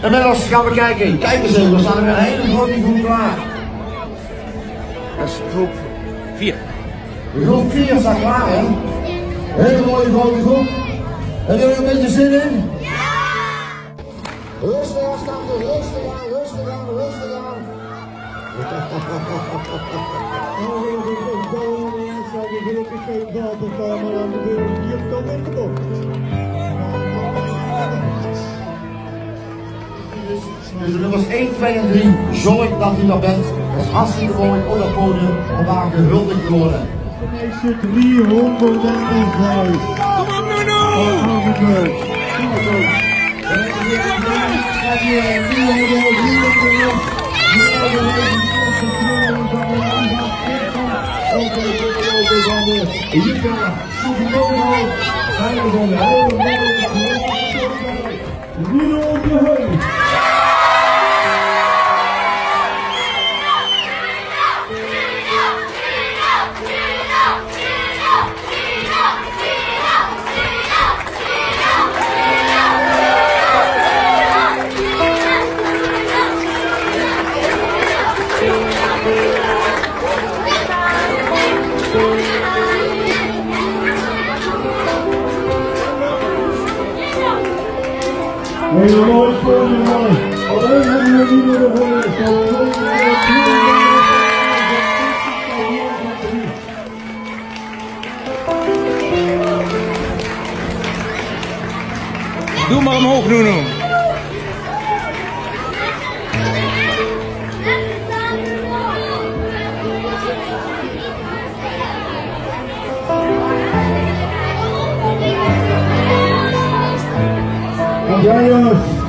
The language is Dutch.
Inmiddels gaan we kijken. Kijk eens even, we staan er een hele grote groep klaar. Dat is groep 4. De groep 4 staat klaar, hè? Hele mooie grote groep. Hebben jullie een beetje zin in? Ja! Rustig aan, stammen, rustig aan, rustig aan, rustig aan. Dus de nummers 1, 2 en 3, zorg dat u daar bent. Dat is hartstikke mooi op dat podium om daar gehuldigd te worden. Meisje 305. Kom op, Nuno! Helemaal het podium mooi. Alleen hebben we niet meer gehoord. Doe maar omhoog, Nuno. Ja, jongens.